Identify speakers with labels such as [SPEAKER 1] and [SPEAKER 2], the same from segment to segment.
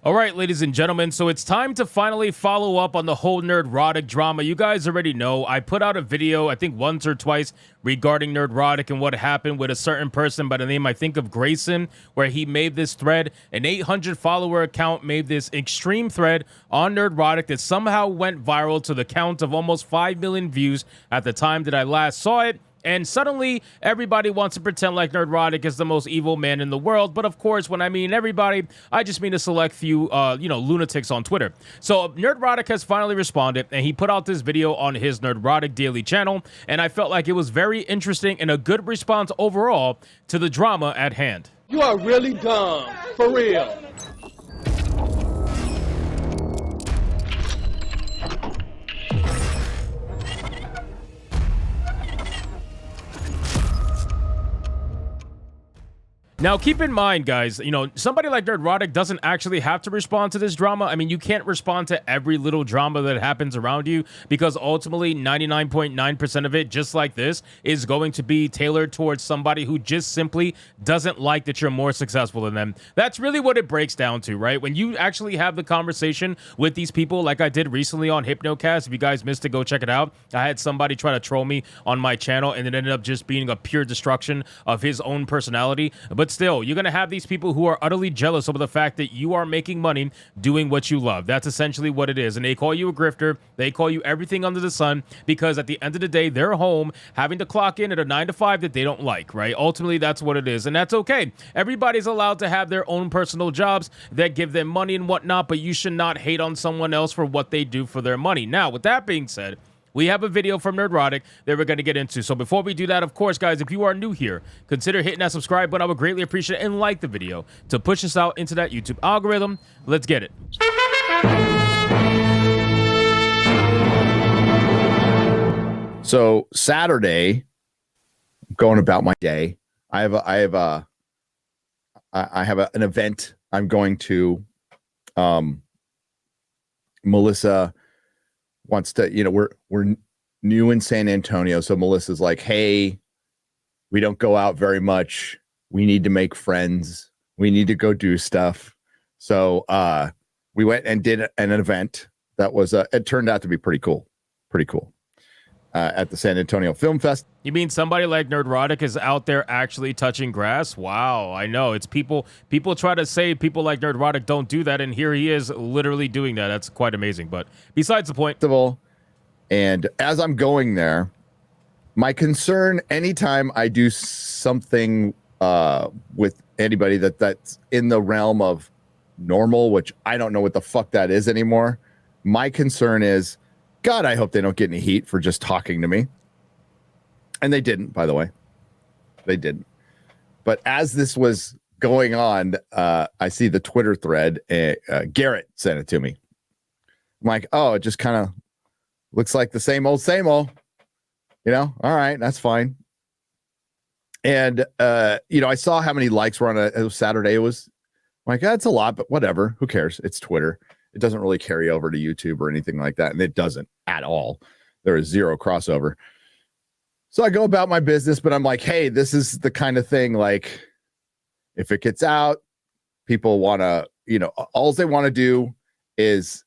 [SPEAKER 1] All right, ladies and gentlemen, so it's time to finally follow up on the whole Nerdrotic drama. You guys already know I put out a video, I think once or twice, regarding Nerdrotic and what happened with a certain person by the name, I think, of Grayson, where he made this thread. An 800-follower account made this extreme thread on Nerdrotic that somehow went viral to the count of almost 5 million views at the time that I last saw it. And suddenly, everybody wants to pretend like Nerdrotic is the most evil man in the world. But of course, when I mean everybody, I just mean a select few, lunatics on Twitter. So Nerdrotic has finally responded, and he put out this video on his Nerdrotic Daily channel. And I felt like it was very interesting and a good response overall to the drama at hand.
[SPEAKER 2] You are really dumb, for real.
[SPEAKER 1] Now, keep in mind, guys, somebody like Nerdrotic doesn't actually have to respond to this drama. I mean, you can't respond to every little drama that happens around you because ultimately 99.9% of it, just like this, is going to be tailored towards somebody who just simply doesn't like that you're more successful than them. That's really what it breaks down to, right? When you actually have the conversation with these people, like I did recently on Hypnocast, if you guys missed it, go check it out. I had somebody try to troll me on my channel, and it ended up just being a pure destruction of his own personality. But still, you're going to have these people who are utterly jealous over the fact that you are making money doing what you love. That's essentially what it is. And they call you a grifter. They call you everything under the sun because at the end of the day, they're home having to clock in at a 9 to 5 that they don't like, right? Ultimately, that's what it is. And that's okay. Everybody's allowed to have their own personal jobs that give them money and whatnot, but you should not hate on someone else for what they do for their money. Now, with that being said, we have a video from Nerdrotic that we're going to get into. So before we do that, of course, guys, if you are new here, consider hitting that subscribe button. I would greatly appreciate it, and like the video to push us out into that YouTube algorithm. Let's get it.
[SPEAKER 3] So Saturday, going about my day, I have an event I'm going to. Melissa wants to, we're new in San Antonio. So Melissa's like, hey, we don't go out very much. We need to make friends. We need to go do stuff. So we went and did an event that was, it turned out to be pretty cool. At the San Antonio Film Fest.
[SPEAKER 1] You mean somebody like Nerdrotic is out there actually touching grass? Wow, I know. It's people try to say people like Nerdrotic don't do that, and here he is literally doing that. That's quite amazing, but besides the point.
[SPEAKER 3] And as I'm going there, my concern anytime I do something with anybody that's in the realm of normal, which I don't know what the fuck that is anymore, my concern is, God, I hope they don't get any heat for just talking to me. And they didn't, by the way. They didn't. But as this was going on, I see the Twitter thread. Garrett sent it to me. I'm like, oh, it just kind of looks like the same old, All right, that's fine. And, I saw how many likes were on a Saturday. It was like, that's a lot, but whatever. Who cares? It's Twitter. It doesn't really carry over to YouTube or anything like that. And it doesn't at all. There is zero crossover. So I go about my business, but I'm like, hey, this is the kind of thing, like, if it gets out, people want to, all they want to do is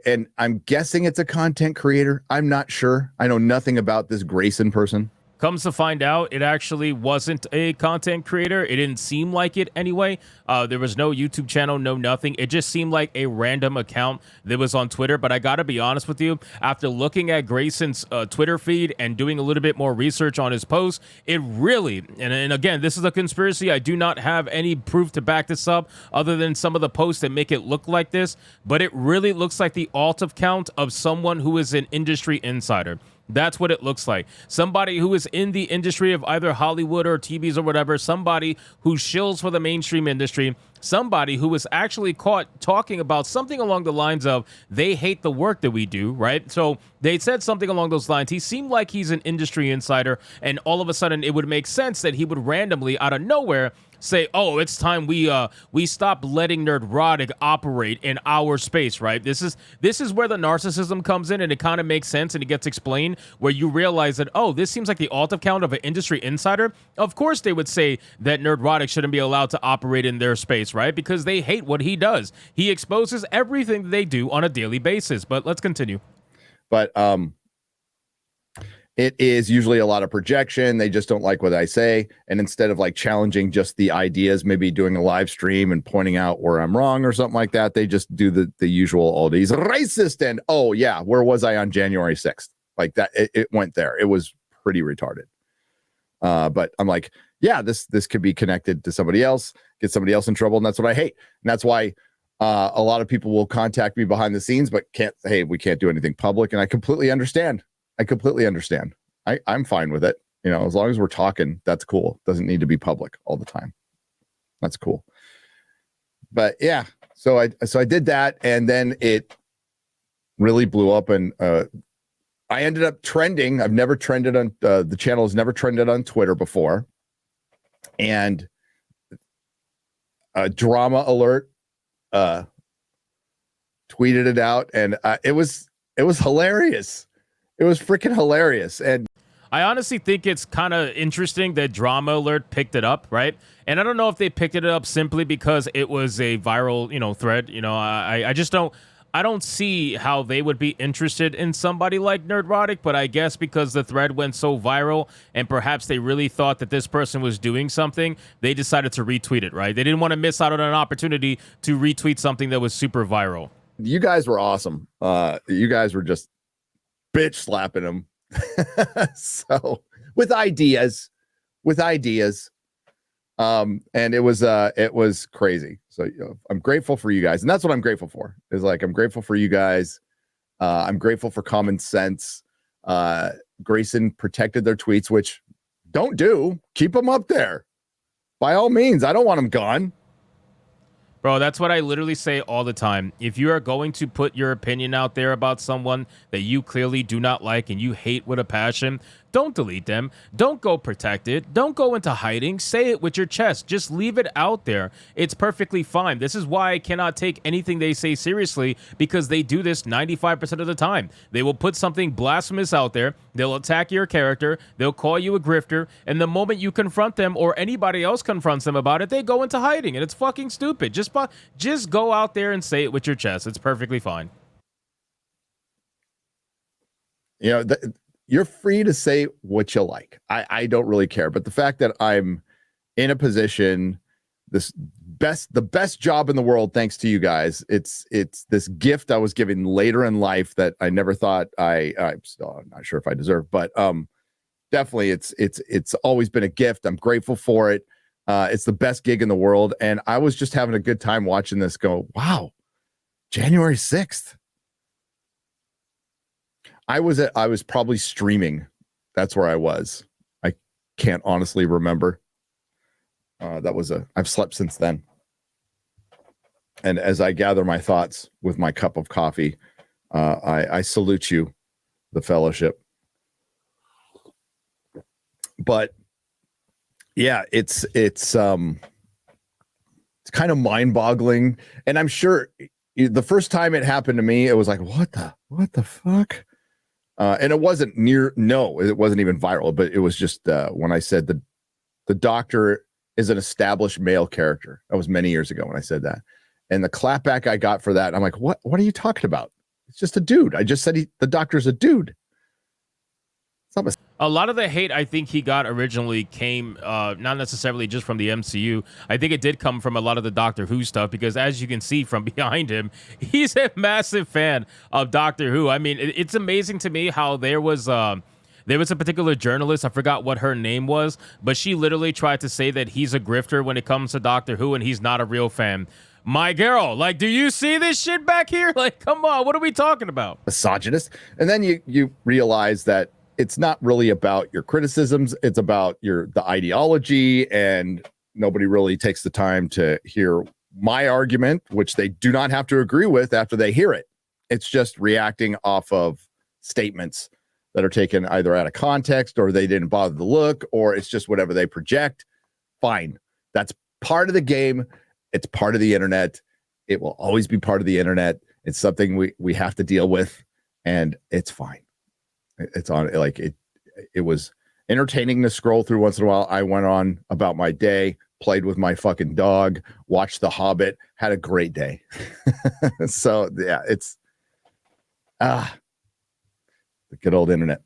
[SPEAKER 3] and I'm guessing it's a content creator. I'm not sure. I know nothing about this Grayson person.
[SPEAKER 1] Comes to find out, it actually wasn't a content creator. It didn't seem like it anyway. There was no YouTube channel, no nothing. It just seemed like a random account that was on Twitter. But I got to be honest with you, after looking at Grayson's Twitter feed and doing a little bit more research on his posts, it really, and again, this is a conspiracy. I do not have any proof to back this up other than some of the posts that make it look like this. But it really looks like the alt account of someone who is an industry insider. That's what it looks like. Somebody who is in the industry of either Hollywood or TVs or whatever, somebody who shills for the mainstream industry, somebody who was actually caught talking about something along the lines of they hate the work that we do, right? So they said something along those lines. He seemed like he's an industry insider, and all of a sudden it would make sense that he would randomly, out of nowhere, say, "Oh, it's time we stop letting Nerdrotic operate in our space," right? This is where the narcissism comes in, and it kind of makes sense, and it gets explained where you realize that, oh, this seems like the alt account of an industry insider. Of course, they would say that Nerdrotic shouldn't be allowed to operate in their space, right? Because they hate what he does. He exposes everything they do on a daily basis. But let's continue.
[SPEAKER 3] But it is usually a lot of projection. They just don't like what I say. And instead of like challenging just the ideas, maybe doing a live stream and pointing out where I'm wrong or something like that, they just do the usual, oh, he's racist. And, oh, yeah, where was I on January 6th? Like that, it went there. It was pretty retarded. But I'm like, yeah, this could be connected to somebody else, get somebody else in trouble. And that's what I hate. And that's why a lot of people will contact me behind the scenes, but hey, we can't do anything public. And I completely understand. I'm fine with it. You know, as long as we're talking, that's cool. Doesn't need to be public all the time. That's cool. But yeah, so I did that, and then it really blew up, and I ended up trending. I've never trended on the channel has never trended on Twitter before. And Drama Alert tweeted it out, and it was hilarious. It was freaking hilarious. And
[SPEAKER 1] I honestly think it's kind of interesting that Drama Alert picked it up, right? And I don't know if they picked it up simply because it was a viral, thread. I just don't see how they would be interested in somebody like Nerdrotic, but I guess because the thread went so viral and perhaps they really thought that this person was doing something, they decided to retweet it, right? They didn't want to miss out on an opportunity to retweet something that was super viral.
[SPEAKER 3] You guys were awesome. You guys were just bitch slapping him. So with ideas. And it was crazy. So I'm grateful for you guys. And that's what I'm grateful for, is like, I'm grateful for you guys. I'm grateful for common sense. Grayson protected their tweets, which don't do. Keep them up there. By all means. I don't want them gone.
[SPEAKER 1] Bro, that's what I literally say all the time. If you are going to put your opinion out there about someone that you clearly do not like and you hate with a passion, don't delete them. Don't go protect it. Don't go into hiding. Say it with your chest. Just leave it out there. It's perfectly fine. This is why I cannot take anything they say seriously, because they do this 95% of the time. They will put something blasphemous out there. They'll attack your character. They'll call you a grifter. And the moment you confront them or anybody else confronts them about it, they go into hiding. And it's fucking stupid. Just go out there and say it with your chest. It's perfectly fine.
[SPEAKER 3] You're free to say what you like. I don't really care. But the fact that I'm in a position, the best job in the world, thanks to you guys, it's this gift I was given later in life that I never thought I'm still not sure if I deserve, but definitely it's always been a gift. I'm grateful for it. It's the best gig in the world. And I was just having a good time watching this go, wow, January 6th. I was probably streaming. That's where I was. I can't honestly remember. I've slept since then. And as I gather my thoughts with my cup of coffee, I salute you, the fellowship. But yeah, it's kind of mind-boggling. And I'm sure the first time it happened to me, it was like, what the fuck? And it wasn't it wasn't even viral, but it was just when I said the doctor is an established male character. That was many years ago when I said that. And the clapback I got for that, I'm like, what are you talking about? It's just a dude. I just said the doctor's a dude.
[SPEAKER 1] A lot of the hate I think he got originally came not necessarily just from the MCU. I think it did come from a lot of the Doctor Who stuff, because as you can see from behind him, he's a massive fan of Doctor Who. I mean, it's amazing to me how there was a particular journalist, I forgot what her name was, but she literally tried to say that he's a grifter when it comes to Doctor Who and he's not a real fan. My girl, like, do you see this shit back here? Like, come on, what are we talking about?
[SPEAKER 3] Misogynist. And then you realize that it's not really about your criticisms. It's about the ideology, and nobody really takes the time to hear my argument, which they do not have to agree with after they hear it. It's just reacting off of statements that are taken either out of context, or they didn't bother to look, or it's just whatever they project. Fine. That's part of the game. It's part of the internet. It will always be part of the internet. It's something we have to deal with, and it's fine. It's on like it was entertaining to scroll through once in a while. I went on about my day, played with my fucking dog, watched The Hobbit, had a great day. So yeah, it's the good old internet.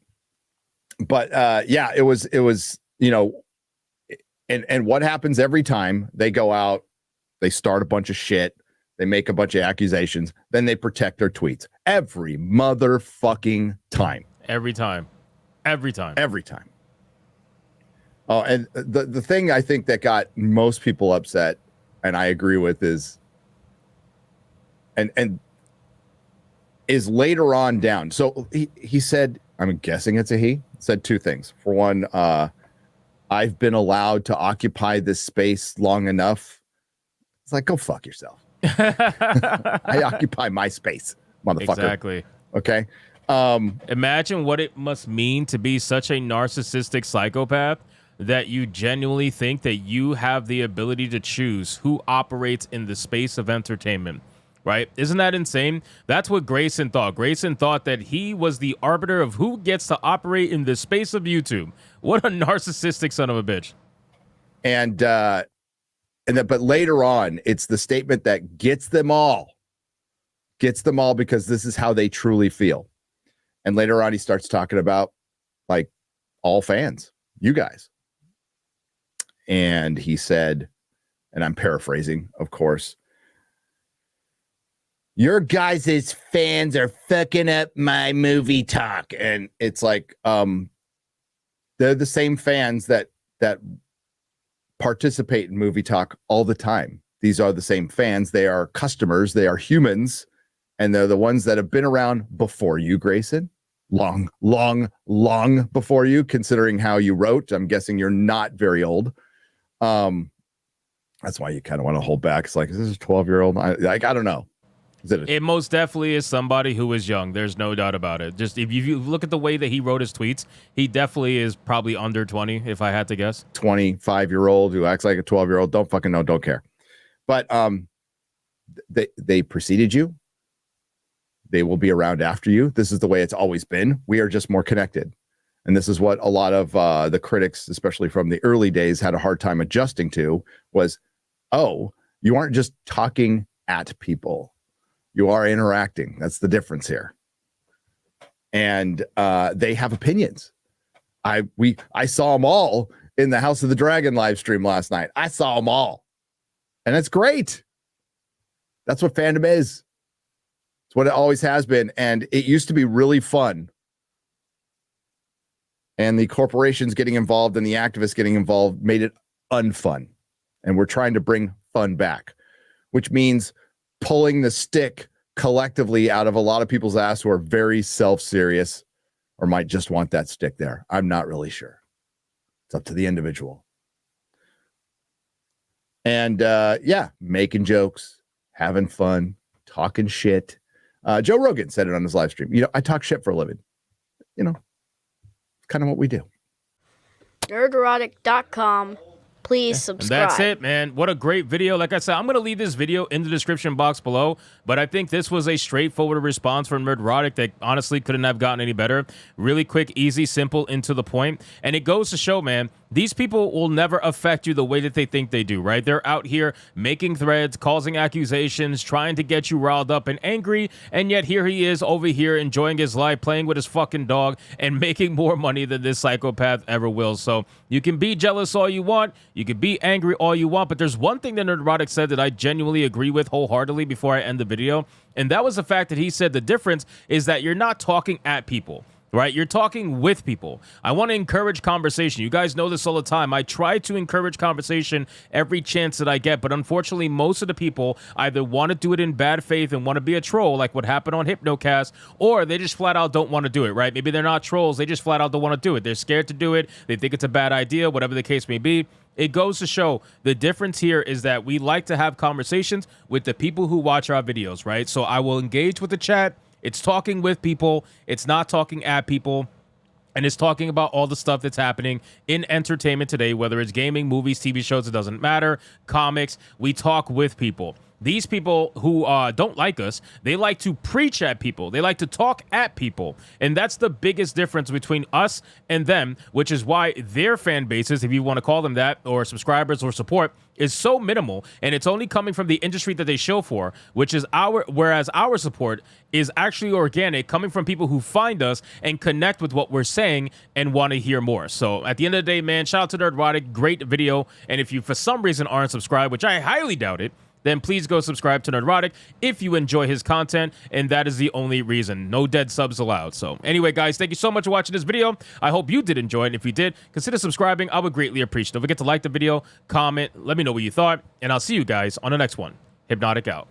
[SPEAKER 3] But yeah, it was, and what happens every time they go out, they start a bunch of shit, they make a bunch of accusations, then they protect their tweets every motherfucking time.
[SPEAKER 1] Every time.
[SPEAKER 3] Oh, and the thing I think that got most people upset, and I agree with, is and is later on down. So he said, I'm guessing it's a he, said two things. For one, I've been allowed to occupy this space long enough. It's like, go fuck yourself. I occupy my space, motherfucker.
[SPEAKER 1] Exactly.
[SPEAKER 3] Okay.
[SPEAKER 1] Imagine what it must mean to be such a narcissistic psychopath that you genuinely think that you have the ability to choose who operates in the space of entertainment, right? Isn't that insane? That's what Grayson thought. Grayson thought that he was the arbiter of who gets to operate in the space of YouTube. What a narcissistic son of a bitch.
[SPEAKER 3] But later on, it's the statement that gets them all because this is how they truly feel. And later on, he starts talking about like all fans, you guys. And he said, and I'm paraphrasing, of course, your guys' fans are fucking up my movie talk. And it's like, they're the same fans that participate in movie talk all the time. These are the same fans. They are customers. They are humans. And they're the ones that have been around before you, Grayson. Long before you, considering how you wrote. I'm guessing you're not very old. That's why you kind of want to hold back. It's like, is this a 12-year-old? I don't know.
[SPEAKER 1] It most definitely is somebody who is young. There's no doubt about it. Just if you look at the way that he wrote his tweets, he definitely is probably under 20, if I had to guess.
[SPEAKER 3] 25-year-old who acts like a 12-year-old. Don't fucking know. Don't care. But they preceded you. They will be around after you. This is the way it's always been. We are just more connected. And this is what a lot of the critics, especially from the early days, had a hard time adjusting to was, oh, you aren't just talking at people. You are interacting. That's the difference here. And they have opinions. I saw them all in the House of the Dragon live stream last night. I saw them all. And it's great. That's what fandom is. It's what it always has been. And it used to be really fun. And the corporations getting involved and the activists getting involved made it unfun. And we're trying to bring fun back, which means pulling the stick collectively out of a lot of people's ass who are very self-serious or might just want that stick there. I'm not really sure. It's up to the individual. And yeah, making jokes, having fun, talking shit. Joe Rogan said it on his live stream. I talk shit for a living. Kind of what we do.
[SPEAKER 4] Nerdrotic.com. Please subscribe.
[SPEAKER 1] And that's it, man. What a great video. Like I said, I'm going to leave this video in the description box below, but I think this was a straightforward response from Nerdrotic that honestly couldn't have gotten any better. Really quick, easy, simple, and to the point. And it goes to show, man, these people will never affect you the way that they think they do, right? They're out here making threads, causing accusations, trying to get you riled up and angry, and yet here he is over here enjoying his life, playing with his fucking dog, and making more money than this psychopath ever will. So you can be jealous all you want, you can be angry all you want, but there's one thing that Nerdrotic said that I genuinely agree with wholeheartedly before I end the video, and that was the fact that he said the difference is that you're not talking at people. Right? You're talking with people. I want to encourage conversation. You guys know this all the time. I try to encourage conversation every chance that I get, but unfortunately, most of the people either want to do it in bad faith and want to be a troll, like what happened on Hypnocast, or they just flat out don't want to do it, right? Maybe they're not trolls. They just flat out don't want to do it. They're scared to do it. They think it's a bad idea, whatever the case may be. It goes to show the difference here is that we like to have conversations with the people who watch our videos, right? So I will engage with the chat. It's talking with people. It's not talking at people. and is talking about all the stuff that's happening in entertainment today, whether it's gaming, movies, TV shows, it doesn't matter, comics. We talk with people. These people who don't like us, they like to preach at people. They like to talk at people. And that's the biggest difference between us and them, which is why their fan bases, if you want to call them that, or subscribers or support, is so minimal. And it's only coming from the industry that they show for, which is whereas our support is actually organic, coming from people who find us and connect with what we're saying and want to hear more. So at the end of the day, man, shout out to Nerdrotic. Great video. And if you, for some reason, aren't subscribed, which I highly doubt it, then please go subscribe to Nerdrotic if you enjoy his content, and that is the only reason. No dead subs allowed. So anyway, guys, thank you so much for watching this video. I hope you did enjoy it, and if you did, consider subscribing. I would greatly appreciate it. Don't forget to like the video, comment, let me know what you thought, and I'll see you guys on the next one. Hypnotic out.